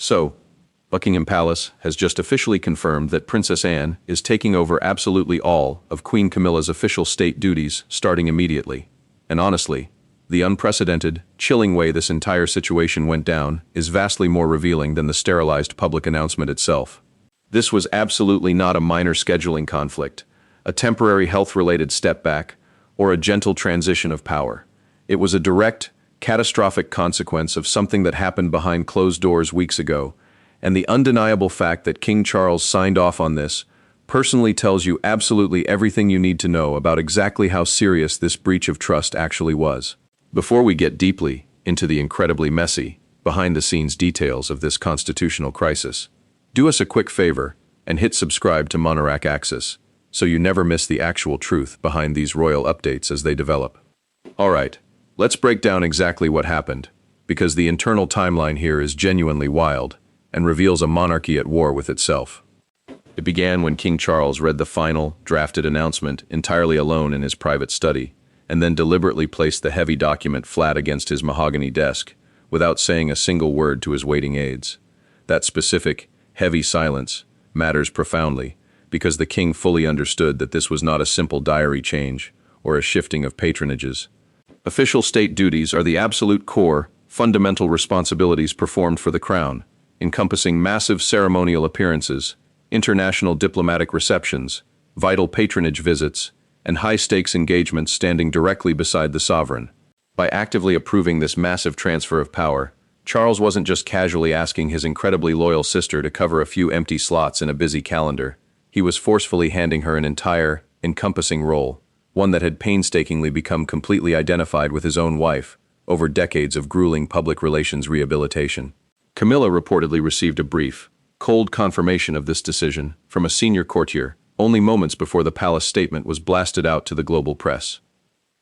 So, Buckingham Palace has just officially confirmed that Princess Anne is taking over absolutely all of Queen Camilla's official state duties starting immediately. And honestly, the unprecedented, chilling way this entire situation went down is vastly more revealing than the sterilized public announcement itself. This was absolutely not a minor scheduling conflict, a temporary health-related step back, or a gentle transition of power. It was a direct, catastrophic consequence of something that happened behind closed doors weeks ago, and the undeniable fact that King Charles signed off on this personally tells you absolutely everything you need to know about exactly how serious this breach of trust actually was. Before we get deeply into the incredibly messy, behind-the-scenes details of this constitutional crisis, do us a quick favor and hit subscribe to Monarch Access so you never miss the actual truth behind these royal updates as they develop. Alright, let's break down exactly what happened, because the internal timeline here is genuinely wild and reveals a monarchy at war with itself. It began when King Charles read the final, drafted announcement entirely alone in his private study, and then deliberately placed the heavy document flat against his mahogany desk, without saying a single word to his waiting aides. That specific, heavy silence matters profoundly, because the king fully understood that this was not a simple diary change or a shifting of patronages. Official state duties are the absolute core, fundamental responsibilities performed for the crown, encompassing massive ceremonial appearances, international diplomatic receptions, vital patronage visits, and high-stakes engagements standing directly beside the sovereign. By actively approving this massive transfer of power, Charles wasn't just casually asking his incredibly loyal sister to cover a few empty slots in a busy calendar. He was forcefully handing her an entire, encompassing role, one that had painstakingly become completely identified with his own wife over decades of grueling public relations rehabilitation. Camilla reportedly received a brief, cold confirmation of this decision from a senior courtier only moments before the palace statement was blasted out to the global press.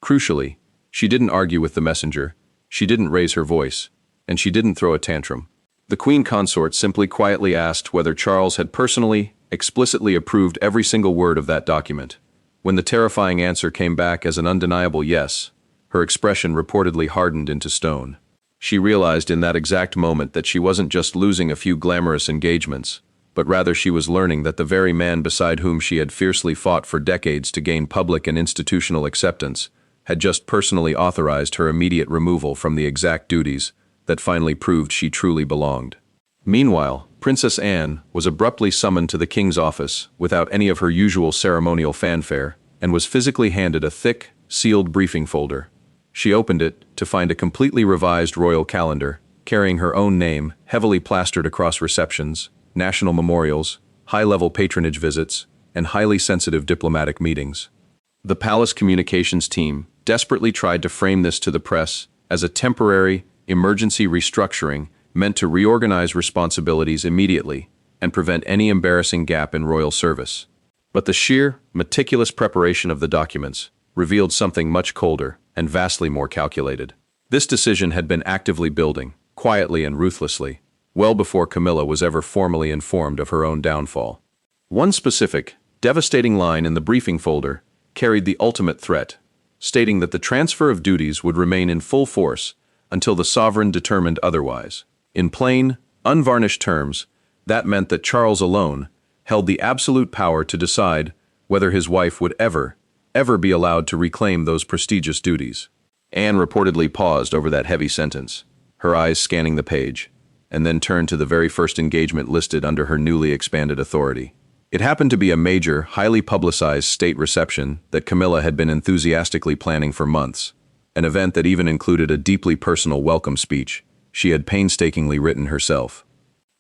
Crucially, she didn't argue with the messenger, she didn't raise her voice, and she didn't throw a tantrum. The Queen Consort simply quietly asked whether Charles had personally, explicitly approved every single word of that document. When the terrifying answer came back as an undeniable yes, her expression reportedly hardened into stone. She realized in that exact moment that she wasn't just losing a few glamorous engagements, but rather she was learning that the very man beside whom she had fiercely fought for decades to gain public and institutional acceptance had just personally authorized her immediate removal from the exact duties that finally proved she truly belonged. Meanwhile, Princess Anne was abruptly summoned to the king's office without any of her usual ceremonial fanfare and was physically handed a thick, sealed briefing folder. She opened it to find a completely revised royal calendar, carrying her own name heavily plastered across receptions, national memorials, high-level patronage visits, and highly sensitive diplomatic meetings. The palace communications team desperately tried to frame this to the press as a temporary, emergency restructuring meant to reorganize responsibilities immediately and prevent any embarrassing gap in royal service. But the sheer, meticulous preparation of the documents revealed something much colder and vastly more calculated. This decision had been actively building, quietly and ruthlessly, well before Camilla was ever formally informed of her own downfall. One specific, devastating line in the briefing folder carried the ultimate threat, stating that the transfer of duties would remain in full force until the sovereign determined otherwise. In plain, unvarnished terms, that meant that Charles alone held the absolute power to decide whether his wife would ever be allowed to reclaim those prestigious duties. Anne reportedly paused over that heavy sentence, her eyes scanning the page, and then turned to the very first engagement listed under her newly expanded authority. It happened to be a major, highly publicized state reception that Camilla had been enthusiastically planning for months, an event that even included a deeply personal welcome speech she had painstakingly written herself.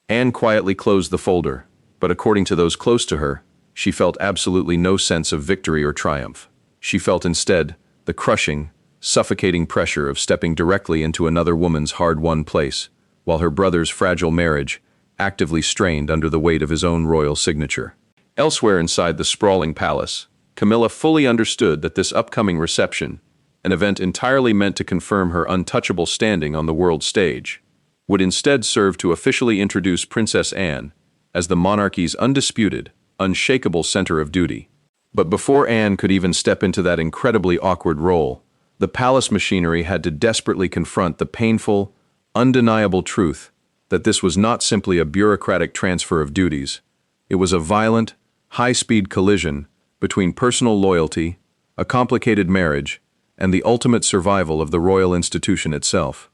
Anne quietly closed the folder, but according to those close to her, she felt absolutely no sense of victory or triumph. She felt instead the crushing, suffocating pressure of stepping directly into another woman's hard-won place, while her brother's fragile marriage actively strained under the weight of his own royal signature. Elsewhere inside the sprawling palace, Camilla fully understood that this upcoming reception, an event entirely meant to confirm her untouchable standing on the world stage, would instead serve to officially introduce Princess Anne as the monarchy's undisputed, unshakable center of duty. But before Anne could even step into that incredibly awkward role, the palace machinery had to desperately confront the painful, undeniable truth that this was not simply a bureaucratic transfer of duties. It was a violent, high-speed collision between personal loyalty, a complicated marriage, and the ultimate survival of the royal institution itself.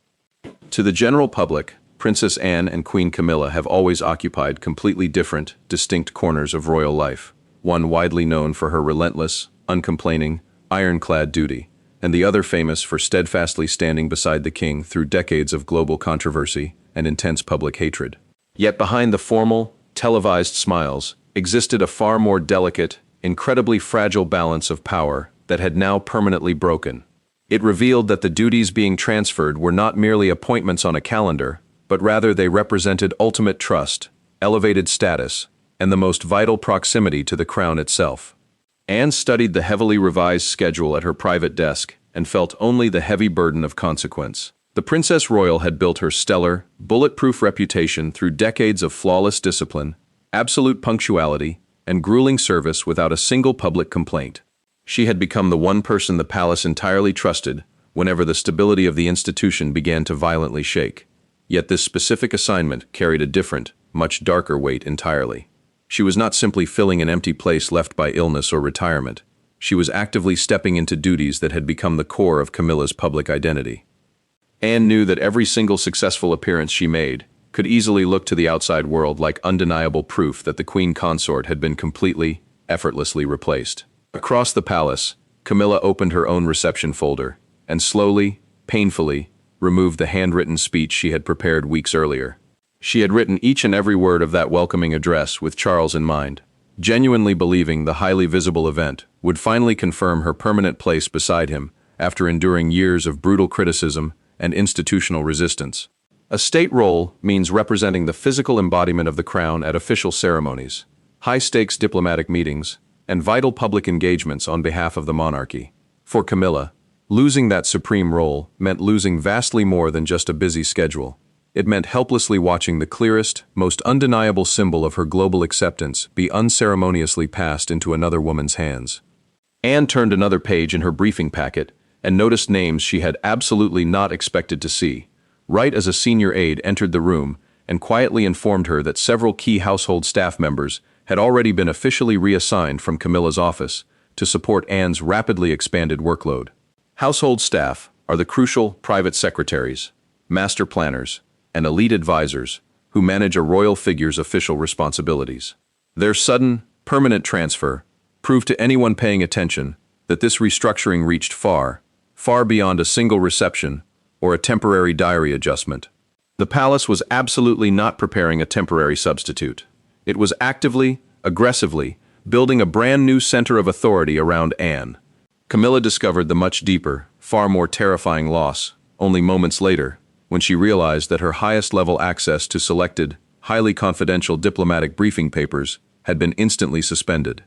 To the general public, Princess Anne and Queen Camilla have always occupied completely different, distinct corners of royal life, one widely known for her relentless, uncomplaining, ironclad duty, and the other famous for steadfastly standing beside the king through decades of global controversy and intense public hatred. Yet behind the formal, televised smiles existed a far more delicate, incredibly fragile balance of power that had now permanently broken. It revealed that the duties being transferred were not merely appointments on a calendar, but rather they represented ultimate trust, elevated status, and the most vital proximity to the crown itself. Anne studied the heavily revised schedule at her private desk and felt only the heavy burden of consequence. The Princess Royal had built her stellar, bulletproof reputation through decades of flawless discipline, absolute punctuality, and grueling service without a single public complaint. She had become the one person the palace entirely trusted whenever the stability of the institution began to violently shake. Yet this specific assignment carried a different, much darker weight entirely. She was not simply filling an empty place left by illness or retirement. She was actively stepping into duties that had become the core of Camilla's public identity. Anne knew that every single successful appearance she made could easily look to the outside world like undeniable proof that the queen consort had been completely, effortlessly replaced. Across the palace, Camilla opened her own reception folder and slowly, painfully, removed the handwritten speech she had prepared weeks earlier. She had written each and every word of that welcoming address with Charles in mind, genuinely believing the highly visible event would finally confirm her permanent place beside him after enduring years of brutal criticism and institutional resistance. A state role means representing the physical embodiment of the crown at official ceremonies, high-stakes diplomatic meetings, and vital public engagements on behalf of the monarchy. For Camilla, losing that supreme role meant losing vastly more than just a busy schedule. It meant helplessly watching the clearest, most undeniable symbol of her global acceptance be unceremoniously passed into another woman's hands. Anne turned another page in her briefing packet and noticed names she had absolutely not expected to see, right as a senior aide entered the room and quietly informed her that several key household staff members had already been officially reassigned from Camilla's office to support Anne's rapidly expanded workload. Household staff are the crucial private secretaries, master planners, and elite advisors who manage a royal figure's official responsibilities. Their sudden, permanent transfer proved to anyone paying attention that this restructuring reached far, far beyond a single reception or a temporary diary adjustment. The palace was absolutely not preparing a temporary substitute. It was actively, aggressively, building a brand new center of authority around Anne. Camilla discovered the much deeper, far more terrifying loss only moments later, when she realized that her highest-level access to selected, highly confidential diplomatic briefing papers had been instantly suspended.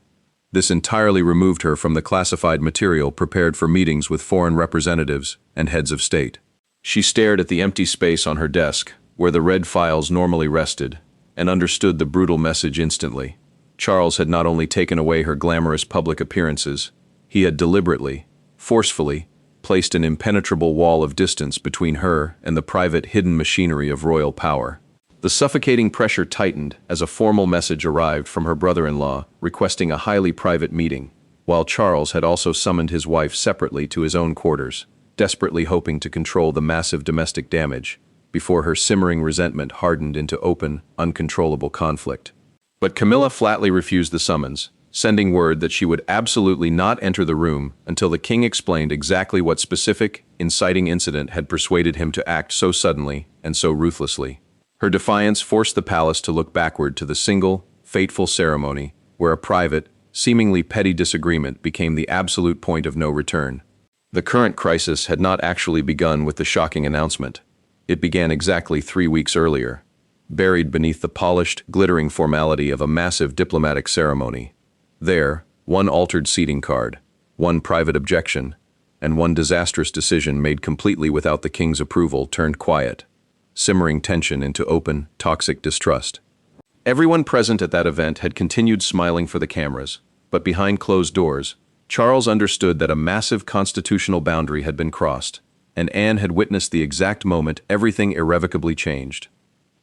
This entirely removed her from the classified material prepared for meetings with foreign representatives and heads of state. She stared at the empty space on her desk, where the red files normally rested, and understood the brutal message instantly. Charles had not only taken away her glamorous public appearances, he had deliberately, forcefully, placed an impenetrable wall of distance between her and the private hidden machinery of royal power. The suffocating pressure tightened as a formal message arrived from her brother-in-law requesting a highly private meeting, while Charles had also summoned his wife separately to his own quarters, desperately hoping to control the massive domestic damage before her simmering resentment hardened into open, uncontrollable conflict. But Camilla flatly refused the summons, sending word that she would absolutely not enter the room until the king explained exactly what specific, inciting incident had persuaded him to act so suddenly and so ruthlessly. Her defiance forced the palace to look backward to the single, fateful ceremony where a private, seemingly petty disagreement became the absolute point of no return. The current crisis had not actually begun with the shocking announcement. It began exactly 3 weeks earlier, buried beneath the polished, glittering formality of a massive diplomatic ceremony. There, one altered seating card, one private objection, and one disastrous decision made completely without the king's approval turned quiet, simmering tension into open, toxic distrust. Everyone present at that event had continued smiling for the cameras, but behind closed doors, Charles understood that a massive constitutional boundary had been crossed, and Anne had witnessed the exact moment everything irrevocably changed.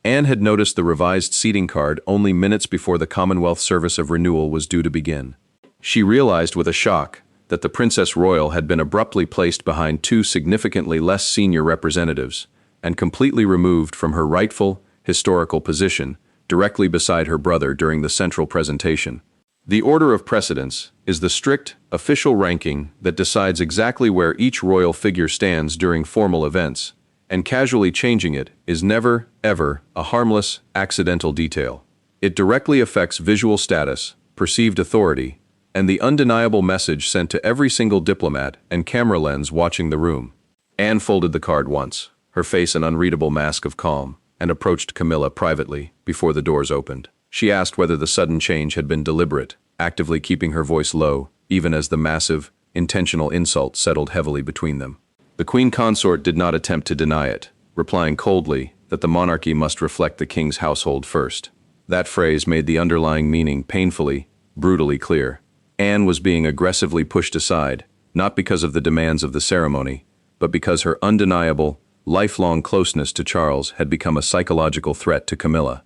Anne had noticed the revised seating card only minutes before the Commonwealth service of renewal was due to begin. She realized with a shock that the Princess Royal had been abruptly placed behind two significantly less senior representatives and completely removed from her rightful, historical position directly beside her brother during the central presentation. The order of precedence is the strict, official ranking that decides exactly where each royal figure stands during formal events, and casually changing it is never, ever, a harmless, accidental detail. It directly affects visual status, perceived authority, and the undeniable message sent to every single diplomat and camera lens watching the room. Anne folded the card once, her face an unreadable mask of calm, and approached Camilla privately before the doors opened. She asked whether the sudden change had been deliberate, actively keeping her voice low, even as the massive, intentional insult settled heavily between them. The Queen Consort did not attempt to deny it, replying coldly that the monarchy must reflect the king's household first. That phrase made the underlying meaning painfully, brutally clear. Anne was being aggressively pushed aside, not because of the demands of the ceremony, but because her undeniable, lifelong closeness to Charles had become a psychological threat to Camilla.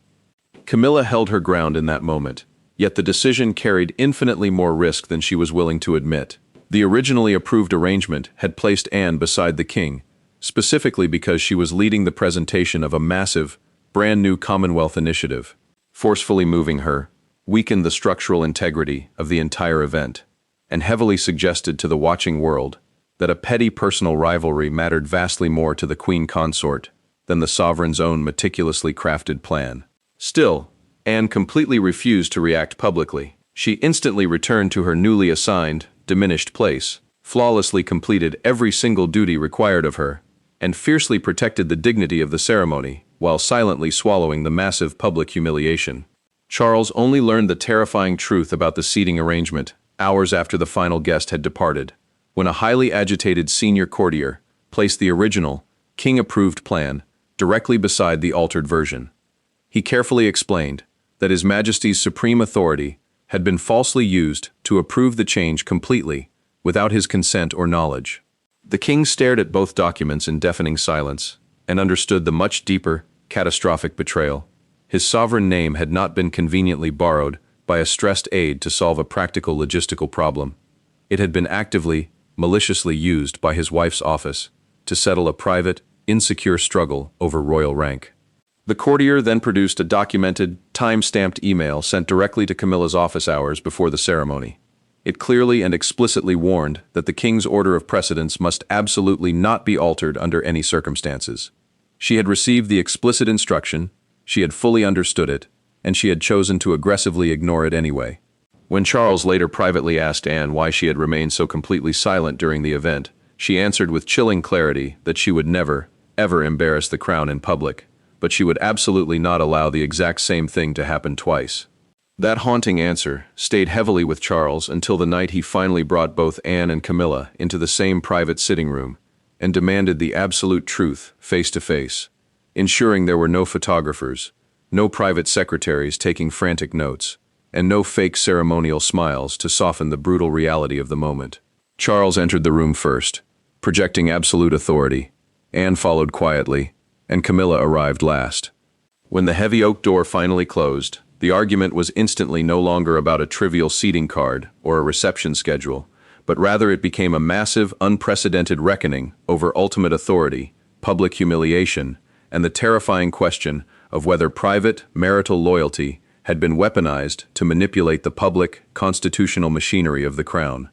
Camilla held her ground in that moment, yet the decision carried infinitely more risk than she was willing to admit. The originally approved arrangement had placed Anne beside the king, specifically because she was leading the presentation of a massive, brand-new Commonwealth initiative. Forcefully moving her weakened the structural integrity of the entire event, and heavily suggested to the watching world that a petty personal rivalry mattered vastly more to the Queen Consort than the sovereign's own meticulously crafted plan. Still, Anne completely refused to react publicly. She instantly returned to her newly assigned, diminished place, flawlessly completed every single duty required of her, and fiercely protected the dignity of the ceremony, while silently swallowing the massive public humiliation. Charles only learned the terrifying truth about the seating arrangement hours after the final guest had departed, when a highly agitated senior courtier placed the original, king-approved plan directly beside the altered version. He carefully explained that His Majesty's supreme authority had been falsely used to approve the change completely, without his consent or knowledge. The king stared at both documents in deafening silence, and understood the much deeper, catastrophic betrayal. His sovereign name had not been conveniently borrowed by a stressed aide to solve a practical logistical problem. It had been actively, maliciously used by his wife's office to settle a private, insecure struggle over royal rank. The courtier then produced a documented, time-stamped email sent directly to Camilla's office hours before the ceremony. It clearly and explicitly warned that the king's order of precedence must absolutely not be altered under any circumstances. She had received the explicit instruction, she had fully understood it, and she had chosen to aggressively ignore it anyway. When Charles later privately asked Anne why she had remained so completely silent during the event, she answered with chilling clarity that she would never, ever embarrass the crown in public, but she would absolutely not allow the exact same thing to happen twice. That haunting answer stayed heavily with Charles until the night he finally brought both Anne and Camilla into the same private sitting room and demanded the absolute truth face to face, ensuring there were no photographers, no private secretaries taking frantic notes, and no fake ceremonial smiles to soften the brutal reality of the moment. Charles entered the room first, projecting absolute authority. Anne followed quietly, and Camilla arrived last. When the heavy oak door finally closed, the argument was instantly no longer about a trivial seating card or a reception schedule, but rather it became a massive, unprecedented reckoning over ultimate authority, public humiliation, and the terrifying question of whether private, marital loyalty had been weaponized to manipulate the public, constitutional machinery of the crown.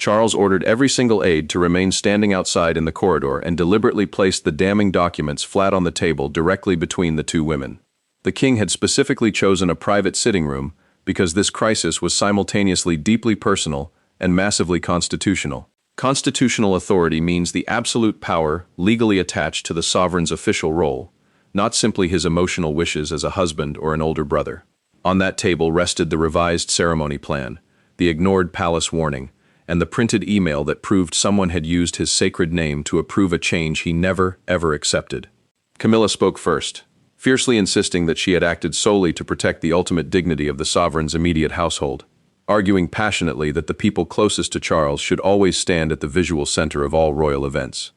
Charles ordered every single aide to remain standing outside in the corridor and deliberately placed the damning documents flat on the table directly between the two women. The king had specifically chosen a private sitting room because this crisis was simultaneously deeply personal and massively constitutional. Constitutional authority means the absolute power legally attached to the sovereign's official role, not simply his emotional wishes as a husband or an older brother. On that table rested the revised ceremony plan, the ignored palace warning, and the printed email that proved someone had used his sacred name to approve a change he never, ever accepted. Camilla spoke first, fiercely insisting that she had acted solely to protect the ultimate dignity of the sovereign's immediate household, arguing passionately that the people closest to Charles should always stand at the visual center of all royal events.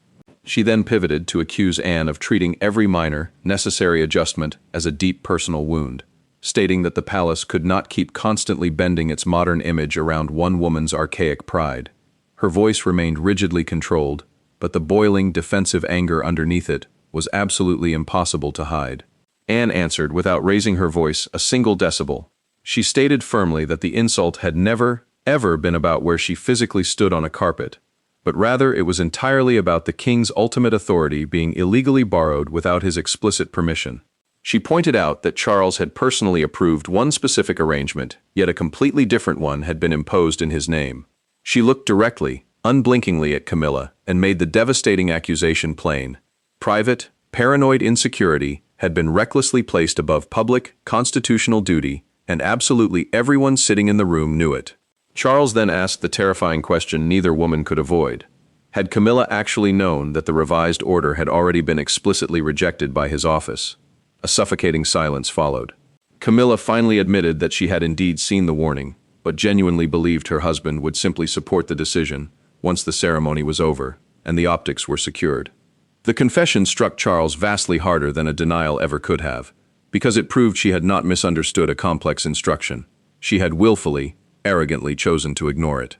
She then pivoted to accuse Anne of treating every minor, necessary adjustment as a deep personal wound, stating that the palace could not keep constantly bending its modern image around one woman's archaic pride. Her voice remained rigidly controlled, but the boiling, defensive anger underneath it was absolutely impossible to hide. Anne answered without raising her voice a single decibel. She stated firmly that the insult had never, ever been about where she physically stood on a carpet, but rather it was entirely about the king's ultimate authority being illegally borrowed without his explicit permission. She pointed out that Charles had personally approved one specific arrangement, yet a completely different one had been imposed in his name. She looked directly, unblinkingly at Camilla and made the devastating accusation plain. Private, paranoid insecurity had been recklessly placed above public, constitutional duty, and absolutely everyone sitting in the room knew it. Charles then asked the terrifying question neither woman could avoid. Had Camilla actually known that the revised order had already been explicitly rejected by his office? A suffocating silence followed. Camilla finally admitted that she had indeed seen the warning, but genuinely believed her husband would simply support the decision once the ceremony was over and the optics were secured. The confession struck Charles vastly harder than a denial ever could have, because it proved she had not misunderstood a complex instruction. She had willfully, arrogantly chosen to ignore it.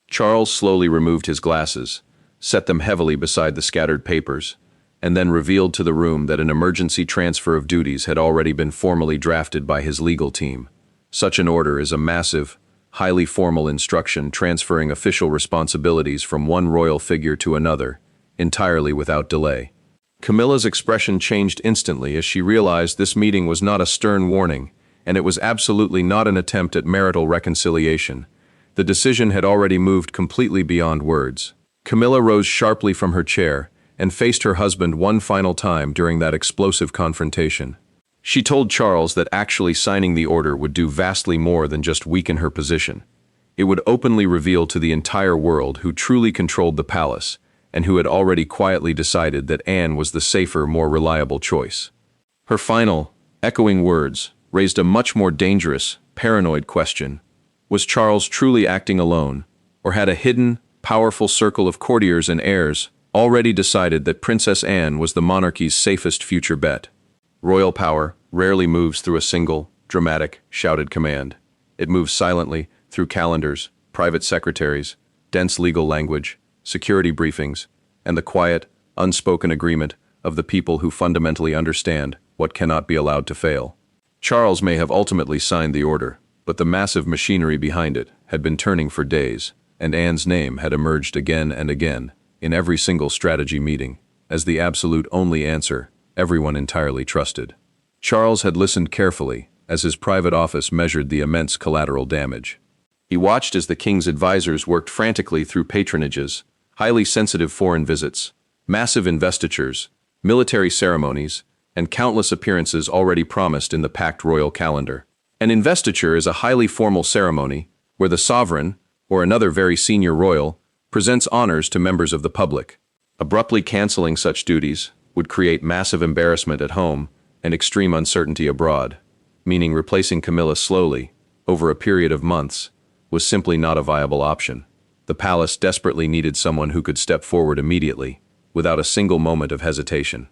Charles slowly removed his glasses, set them heavily beside the scattered papers, and then revealed to the room that an emergency transfer of duties had already been formally drafted by his legal team. Such an order is a massive, highly formal instruction transferring official responsibilities from one royal figure to another, entirely without delay. Camilla's expression changed instantly as she realized this meeting was not a stern warning, and it was absolutely not an attempt at marital reconciliation. The decision had already moved completely beyond words. Camilla rose sharply from her chair and faced her husband one final time during that explosive confrontation. She told Charles that actually signing the order would do vastly more than just weaken her position. It would openly reveal to the entire world who truly controlled the palace, and who had already quietly decided that Anne was the safer, more reliable choice. Her final, echoing words raised a much more dangerous, paranoid question. Was Charles truly acting alone, or had a hidden, powerful circle of courtiers and heirs already decided that Princess Anne was the monarchy's safest future bet? Royal power rarely moves through a single, dramatic, shouted command. It moves silently through calendars, private secretaries, dense legal language, security briefings, and the quiet, unspoken agreement of the people who fundamentally understand what cannot be allowed to fail. Charles may have ultimately signed the order, but the massive machinery behind it had been turning for days, and Anne's name had emerged again and again, in every single strategy meeting, as the absolute only answer everyone entirely trusted. Charles had listened carefully as his private office measured the immense collateral damage. He watched as the king's advisors worked frantically through patronages, highly sensitive foreign visits, massive investitures, military ceremonies, and countless appearances already promised in the packed royal calendar. An investiture is a highly formal ceremony where the sovereign, or another very senior royal, presents honors to members of the public. Abruptly canceling such duties would create massive embarrassment at home and extreme uncertainty abroad, meaning replacing Camilla slowly, over a period of months, was simply not a viable option. The palace desperately needed someone who could step forward immediately, without a single moment of hesitation.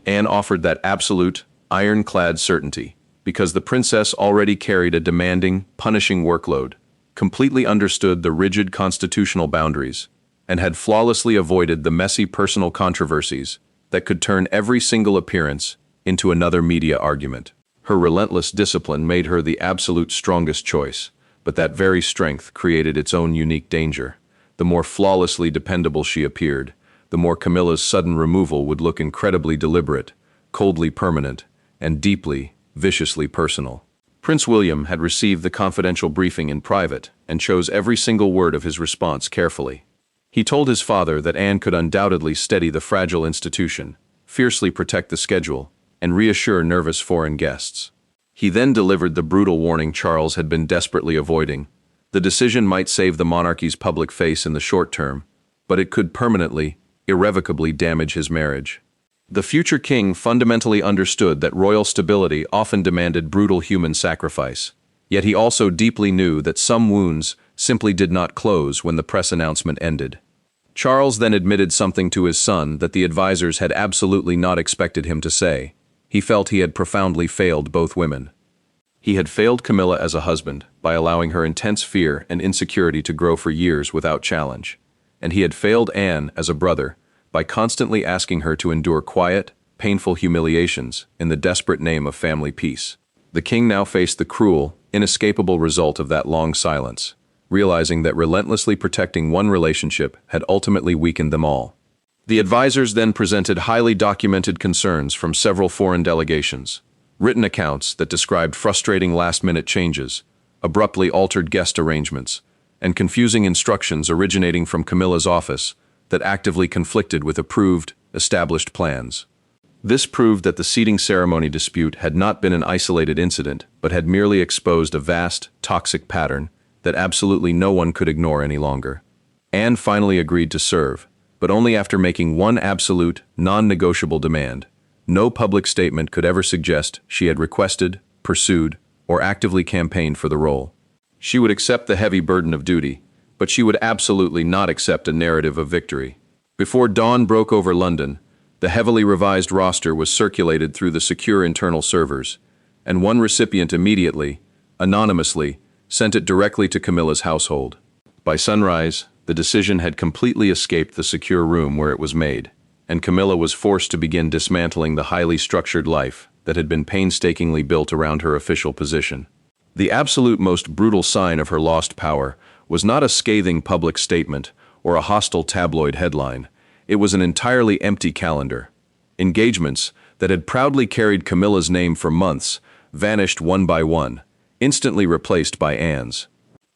Anne offered that absolute, ironclad certainty, because the princess already carried a demanding, punishing workload, completely understood the rigid constitutional boundaries, and had flawlessly avoided the messy personal controversies that could turn every single appearance into another media argument. Her relentless discipline made her the absolute strongest choice, but that very strength created its own unique danger. The more flawlessly dependable she appeared, the more Camilla's sudden removal would look incredibly deliberate, coldly permanent, and deeply, viciously personal. Prince William had received the confidential briefing in private and chose every single word of his response carefully. He told his father that Anne could undoubtedly steady the fragile institution, fiercely protect the schedule, and reassure nervous foreign guests. He then delivered the brutal warning Charles had been desperately avoiding. The decision might save the monarchy's public face in the short term, but it could permanently, irrevocably damage his marriage. The future king fundamentally understood that royal stability often demanded brutal human sacrifice, yet he also deeply knew that some wounds simply did not close when the press announcement ended. Charles then admitted something to his son that the advisors had absolutely not expected him to say. He felt he had profoundly failed both women. He had failed Camilla as a husband by allowing her intense fear and insecurity to grow for years without challenge. And he had failed Anne as a brother by constantly asking her to endure quiet, painful humiliations in the desperate name of family peace. The king now faced the cruel, inescapable result of that long silence, realizing that relentlessly protecting one relationship had ultimately weakened them all. The advisors then presented highly documented concerns from several foreign delegations, written accounts that described frustrating last-minute changes, abruptly altered guest arrangements, and confusing instructions originating from Camilla's office that actively conflicted with approved, established plans. This proved that the seating ceremony dispute had not been an isolated incident, but had merely exposed a vast, toxic pattern that absolutely no one could ignore any longer. Anne finally agreed to serve, but only after making one absolute, non-negotiable demand. No public statement could ever suggest she had requested, pursued, or actively campaigned for the role. She would accept the heavy burden of duty, but she would absolutely not accept a narrative of victory. Before dawn broke over London, the heavily revised roster was circulated through the secure internal servers, and one recipient immediately, anonymously, sent it directly to Camilla's household. By sunrise, the decision had completely escaped the secure room where it was made, and Camilla was forced to begin dismantling the highly structured life that had been painstakingly built around her official position. The absolute most brutal sign of her lost power was not a scathing public statement or a hostile tabloid headline. It was an entirely empty calendar. Engagements that had proudly carried Camilla's name for months vanished one by one, instantly replaced by Anne's.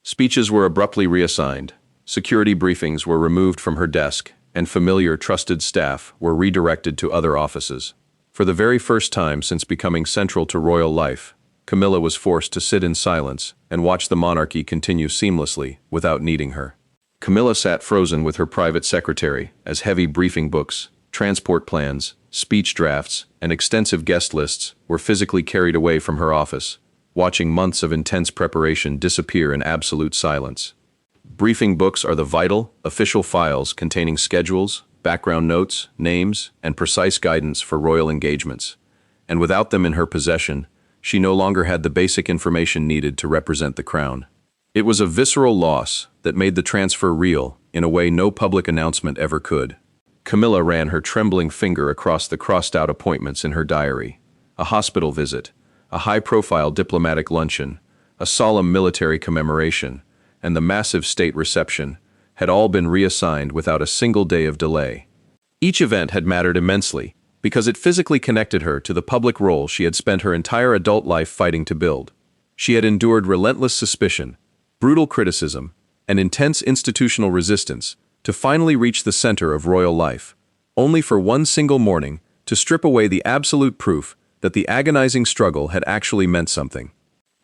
Speeches were abruptly reassigned, security briefings were removed from her desk, and familiar, trusted staff were redirected to other offices. For the very first time since becoming central to royal life, Camilla was forced to sit in silence and watch the monarchy continue seamlessly without needing her. Camilla sat frozen with her private secretary as heavy briefing books, transport plans, speech drafts, and extensive guest lists were physically carried away from her office, watching months of intense preparation disappear in absolute silence. Briefing books are the vital, official files containing schedules, background notes, names, and precise guidance for royal engagements. And without them in her possession, she no longer had the basic information needed to represent the crown. It was a visceral loss that made the transfer real in a way no public announcement ever could. Camilla ran her trembling finger across the crossed-out appointments in her diary. A hospital visit, a high-profile diplomatic luncheon, a solemn military commemoration, and the massive state reception had all been reassigned without a single day of delay. Each event had mattered immensely because it physically connected her to the public role she had spent her entire adult life fighting to build. She had endured relentless suspicion, brutal criticism, and intense institutional resistance to finally reach the center of royal life, only for one single morning to strip away the absolute proof that the agonizing struggle had actually meant something.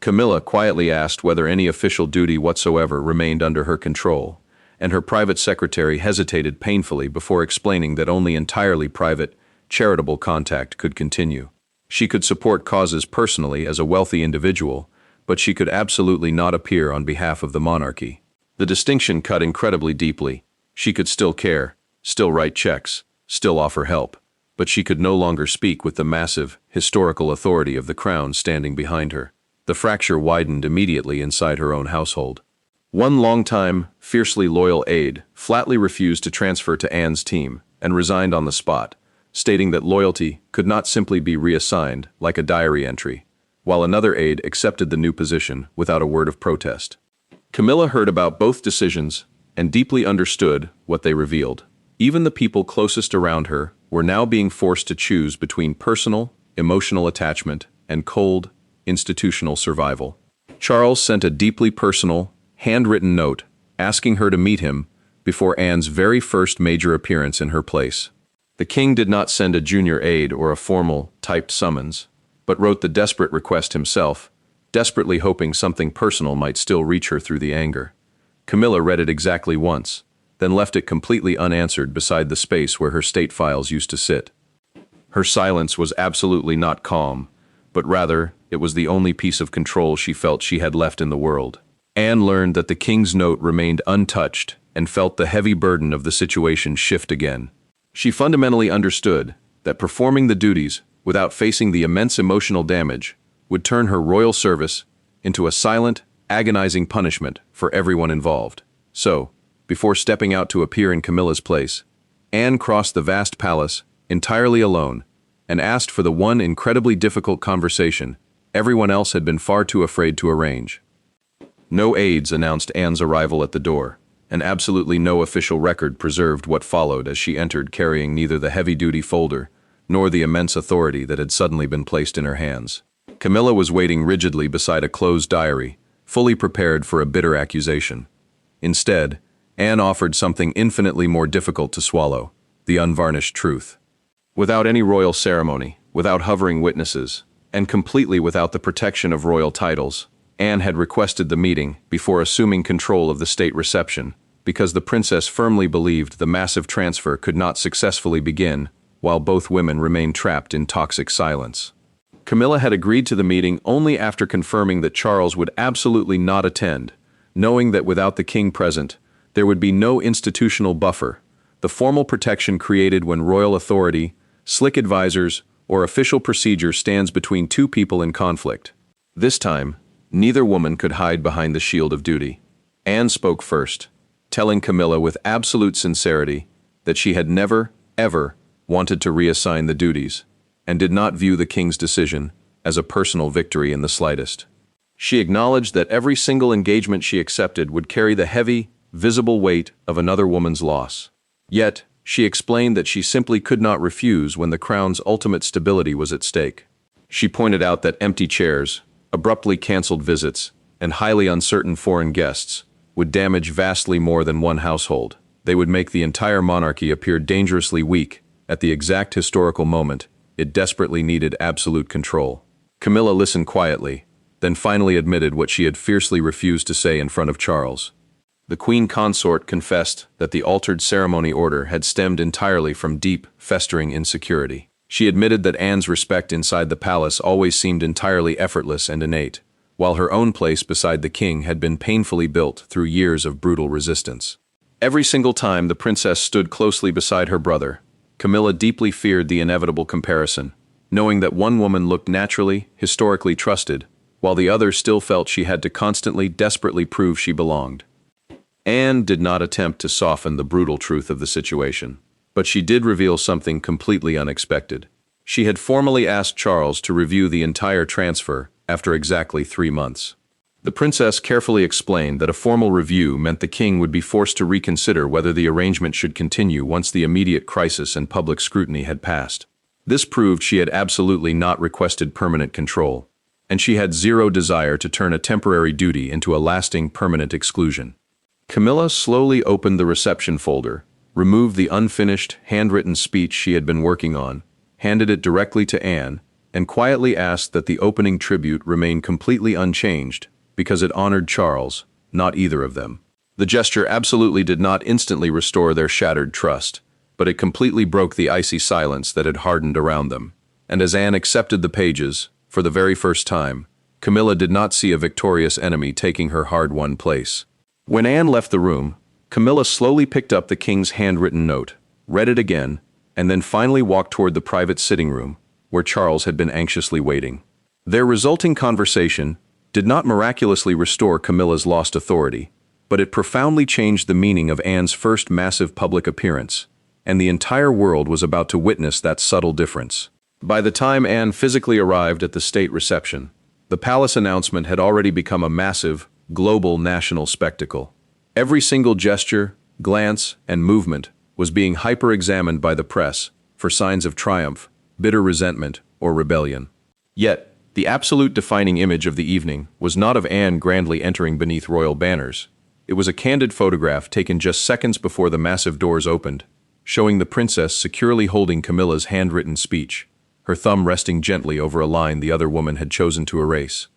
Camilla quietly asked whether any official duty whatsoever remained under her control, and her private secretary hesitated painfully before explaining that only entirely private, charitable contact could continue. She could support causes personally as a wealthy individual, but she could absolutely not appear on behalf of the monarchy. The distinction cut incredibly deeply. She could still care, still write checks, still offer help, but she could no longer speak with the massive, historical authority of the crown standing behind her. The fracture widened immediately inside her own household. One longtime, fiercely loyal aide flatly refused to transfer to Anne's team and resigned on the spot, stating that loyalty could not simply be reassigned like a diary entry, while another aide accepted the new position without a word of protest. Camilla heard about both decisions and deeply understood what they revealed. Even the people closest around her were now being forced to choose between personal, emotional attachment and cold, institutional survival. Charles sent a deeply personal, handwritten note asking her to meet him before Anne's very first major appearance in her place. The king did not send a junior aide or a formal, typed summons, but wrote the desperate request himself, desperately hoping something personal might still reach her through the anger. Camilla read it exactly once, then left it completely unanswered beside the space where her state files used to sit. Her silence was absolutely not calm, but rather, it was the only piece of control she felt she had left in the world. Anne learned that the king's note remained untouched and felt the heavy burden of the situation shift again. She fundamentally understood that performing the duties without facing the immense emotional damage would turn her royal service into a silent, agonizing punishment for everyone involved. So, before stepping out to appear in Camilla's place, Anne crossed the vast palace entirely alone and asked for the one incredibly difficult conversation everyone else had been far too afraid to arrange. No aides announced Anne's arrival at the door, and absolutely no official record preserved what followed as she entered carrying neither the heavy-duty folder nor the immense authority that had suddenly been placed in her hands. Camilla was waiting rigidly beside a closed diary, fully prepared for a bitter accusation. Instead, Anne offered something infinitely more difficult to swallow, the unvarnished truth. Without any royal ceremony, without hovering witnesses, and completely without the protection of royal titles, Anne had requested the meeting before assuming control of the state reception, because the princess firmly believed the massive transfer could not successfully begin while both women remained trapped in toxic silence. Camilla had agreed to the meeting only after confirming that Charles would absolutely not attend, knowing that without the king present, there would be no institutional buffer, the formal protection created when royal authority, slick advisors, or official procedure stands between two people in conflict. This time, neither woman could hide behind the shield of duty. Anne spoke first, telling Camilla with absolute sincerity that she had never, ever wanted to reassign the duties, and did not view the king's decision as a personal victory in the slightest. She acknowledged that every single engagement she accepted would carry the heavy, visible weight of another woman's loss. Yet, she explained that she simply could not refuse when the crown's ultimate stability was at stake. She pointed out that empty chairs, abruptly cancelled visits, and highly uncertain foreign guests would damage vastly more than one household. They would make the entire monarchy appear dangerously weak at the exact historical moment it desperately needed absolute control. Camilla listened quietly, then finally admitted what she had fiercely refused to say in front of Charles. The queen consort confessed that the altered ceremony order had stemmed entirely from deep, festering insecurity. She admitted that Anne's respect inside the palace always seemed entirely effortless and innate, while her own place beside the king had been painfully built through years of brutal resistance. Every single time the princess stood closely beside her brother, Camilla deeply feared the inevitable comparison, knowing that one woman looked naturally, historically trusted, while the other still felt she had to constantly, desperately prove she belonged. Anne did not attempt to soften the brutal truth of the situation, but she did reveal something completely unexpected. She had formally asked Charles to review the entire transfer after exactly 3 months. The princess carefully explained that a formal review meant the king would be forced to reconsider whether the arrangement should continue once the immediate crisis and public scrutiny had passed. This proved she had absolutely not requested permanent control, and she had zero desire to turn a temporary duty into a lasting permanent exclusion. Camilla slowly opened the reception folder, removed the unfinished, handwritten speech she had been working on, handed it directly to Anne, and quietly asked that the opening tribute remain completely unchanged, because it honored Charles, not either of them. The gesture absolutely did not instantly restore their shattered trust, but it completely broke the icy silence that had hardened around them. And as Anne accepted the pages, for the very first time, Camilla did not see a victorious enemy taking her hard-won place. When Anne left the room, Camilla slowly picked up the king's handwritten note, read it again, and then finally walked toward the private sitting room, where Charles had been anxiously waiting. Their resulting conversation did not miraculously restore Camilla's lost authority, but it profoundly changed the meaning of Anne's first massive public appearance, and the entire world was about to witness that subtle difference. By the time Anne physically arrived at the state reception, the palace announcement had already become a massive, global national spectacle. Every single gesture, glance, and movement was being hyper-examined by the press for signs of triumph, bitter resentment, or rebellion. Yet, the absolute defining image of the evening was not of Anne grandly entering beneath royal banners. It was a candid photograph taken just seconds before the massive doors opened, showing the princess securely holding Camilla's handwritten speech, her thumb resting gently over a line the other woman had chosen to erase.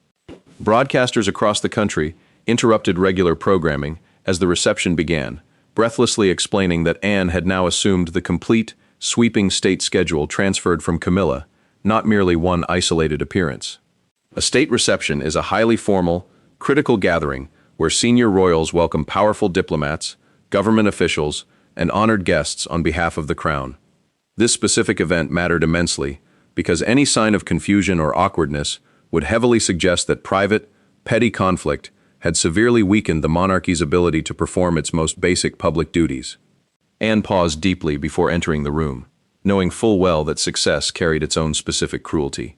Broadcasters across the country interrupted regular programming as the reception began, breathlessly explaining that Anne had now assumed the complete, sweeping state schedule transferred from Camilla, not merely one isolated appearance. A state reception is a highly formal, critical gathering where senior royals welcome powerful diplomats, government officials, and honored guests on behalf of the crown. This specific event mattered immensely because any sign of confusion or awkwardness would heavily suggest that private, petty conflict had severely weakened the monarchy's ability to perform its most basic public duties. Anne paused deeply before entering the room, knowing full well that success carried its own specific cruelty.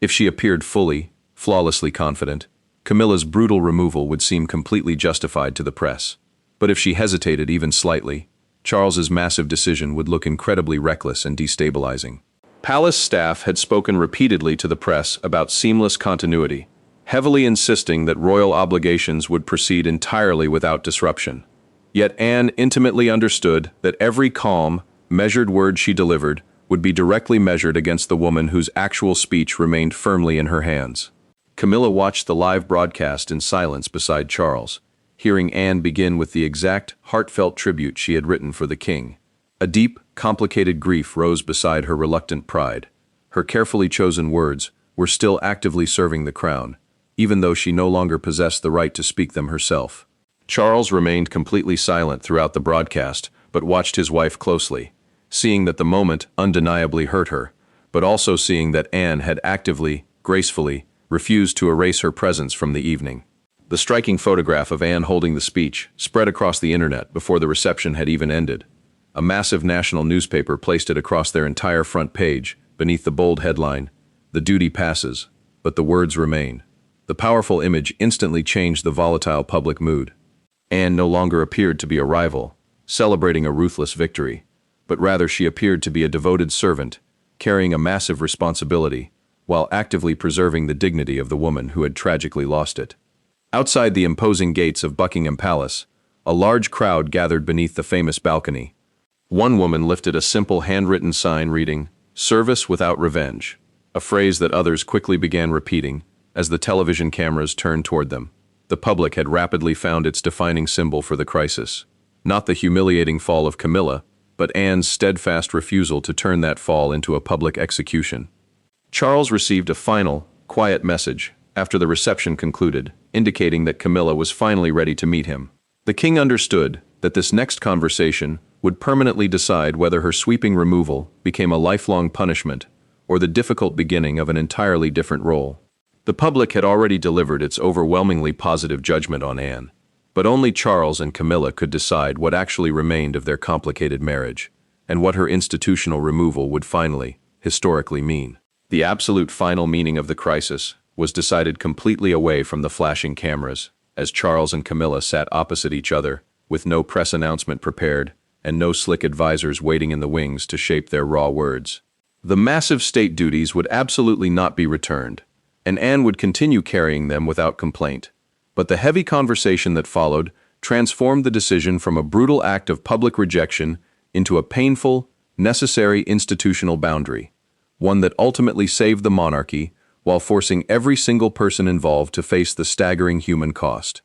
If she appeared fully, flawlessly confident, Camilla's brutal removal would seem completely justified to the press. But if she hesitated even slightly, Charles's massive decision would look incredibly reckless and destabilizing. Palace staff had spoken repeatedly to the press about seamless continuity, heavily insisting that royal obligations would proceed entirely without disruption. Yet Anne intimately understood that every calm, measured word she delivered would be directly measured against the woman whose actual speech remained firmly in her hands. Camilla watched the live broadcast in silence beside Charles, hearing Anne begin with the exact, heartfelt tribute she had written for the king. A deep, complicated grief rose beside her reluctant pride. Her carefully chosen words were still actively serving the crown, even though she no longer possessed the right to speak them herself. Charles remained completely silent throughout the broadcast, but watched his wife closely, seeing that the moment undeniably hurt her, but also seeing that Anne had actively, gracefully, refused to erase her presence from the evening. The striking photograph of Anne holding the speech spread across the internet before the reception had even ended. A massive national newspaper placed it across their entire front page, beneath the bold headline, "The duty passes, but the words remain." The powerful image instantly changed the volatile public mood. Anne no longer appeared to be a rival, celebrating a ruthless victory, but rather she appeared to be a devoted servant, carrying a massive responsibility, while actively preserving the dignity of the woman who had tragically lost it. Outside the imposing gates of Buckingham Palace, a large crowd gathered beneath the famous balcony. One woman lifted a simple handwritten sign reading, "Service without revenge," a phrase that others quickly began repeating as the television cameras turned toward them. The public had rapidly found its defining symbol for the crisis. Not the humiliating fall of Camilla, but Anne's steadfast refusal to turn that fall into a public execution. Charles received a final, quiet message after the reception concluded, indicating that Camilla was finally ready to meet him. The king understood that this next conversation would permanently decide whether her sweeping removal became a lifelong punishment or the difficult beginning of an entirely different role. The public had already delivered its overwhelmingly positive judgment on Anne, but only Charles and Camilla could decide what actually remained of their complicated marriage, and what her institutional removal would finally, historically mean. The absolute final meaning of the crisis was decided completely away from the flashing cameras, as Charles and Camilla sat opposite each other, with no press announcement prepared, and no slick advisors waiting in the wings to shape their raw words. The massive state duties would absolutely not be returned, and Anne would continue carrying them without complaint. But the heavy conversation that followed transformed the decision from a brutal act of public rejection into a painful, necessary institutional boundary, one that ultimately saved the monarchy while forcing every single person involved to face the staggering human cost.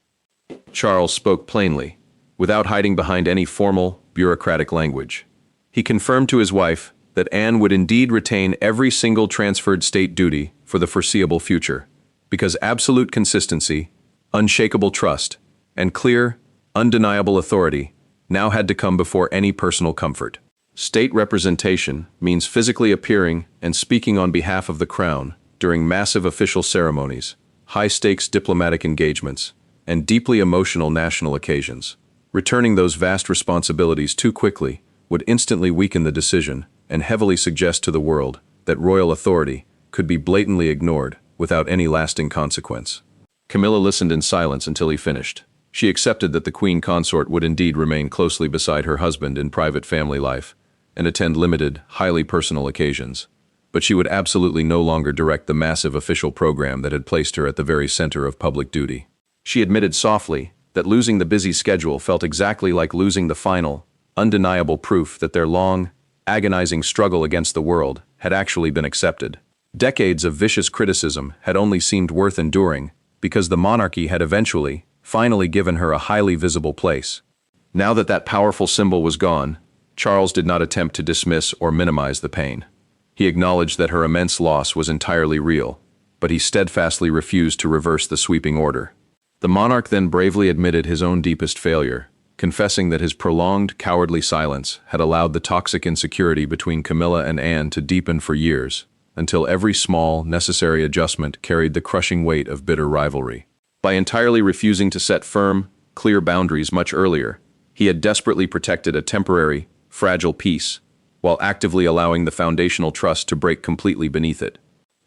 Charles spoke plainly, without hiding behind any formal, bureaucratic language. He confirmed to his wife that Anne would indeed retain every single transferred state duty for the foreseeable future, because absolute consistency, unshakable trust, and clear, undeniable authority now had to come before any personal comfort. State representation means physically appearing and speaking on behalf of the crown during massive official ceremonies, high-stakes diplomatic engagements, and deeply emotional national occasions. Returning those vast responsibilities too quickly would instantly weaken the decision and heavily suggest to the world that royal authority could be blatantly ignored without any lasting consequence. Camilla listened in silence until he finished. She accepted that the queen consort would indeed remain closely beside her husband in private family life and attend limited, highly personal occasions. But she would absolutely no longer direct the massive official program that had placed her at the very center of public duty. She admitted softly that losing the busy schedule felt exactly like losing the final, undeniable proof that their long, agonizing struggle against the world had actually been accepted. Decades of vicious criticism had only seemed worth enduring because the monarchy had eventually, finally given her a highly visible place. Now that that powerful symbol was gone, Charles did not attempt to dismiss or minimize the pain. He acknowledged that her immense loss was entirely real, but he steadfastly refused to reverse the sweeping order. The monarch then bravely admitted his own deepest failure, confessing that his prolonged, cowardly silence had allowed the toxic insecurity between Camilla and Anne to deepen for years, until every small, necessary adjustment carried the crushing weight of bitter rivalry. By entirely refusing to set firm, clear boundaries much earlier, he had desperately protected a temporary, fragile peace, while actively allowing the foundational trust to break completely beneath it.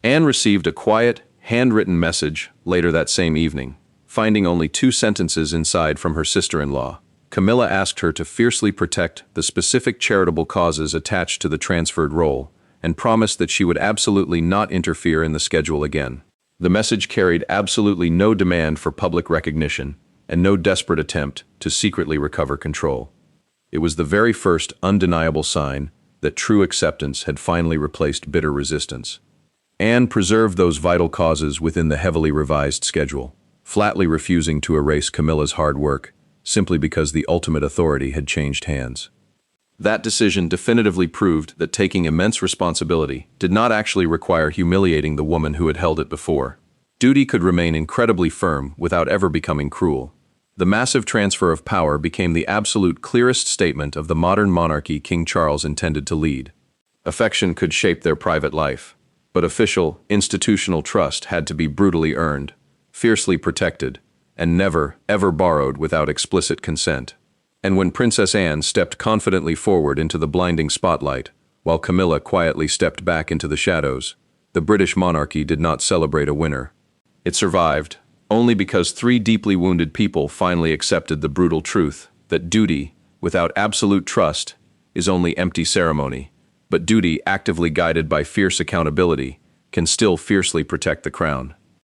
Anne received a quiet, handwritten message later that same evening. Finding only 2 sentences inside from her sister-in-law, Camilla asked her to fiercely protect the specific charitable causes attached to the transferred role, and promised that she would absolutely not interfere in the schedule again. The message carried absolutely no demand for public recognition, and no desperate attempt to secretly recover control. It was the very first undeniable sign that true acceptance had finally replaced bitter resistance. Anne preserved those vital causes within the heavily revised schedule, flatly refusing to erase Camilla's hard work, simply because the ultimate authority had changed hands. That decision definitively proved that taking immense responsibility did not actually require humiliating the woman who had held it before. Duty could remain incredibly firm without ever becoming cruel. The massive transfer of power became the absolute clearest statement of the modern monarchy King Charles intended to lead. Affection could shape their private life, but official, institutional trust had to be brutally earned, fiercely protected, and never, ever borrowed without explicit consent. And when Princess Anne stepped confidently forward into the blinding spotlight, while Camilla quietly stepped back into the shadows, the British monarchy did not celebrate a winner. It survived, only because 3 deeply wounded people finally accepted the brutal truth that duty, without absolute trust, is only empty ceremony, but duty actively guided by fierce accountability can still fiercely protect the crown.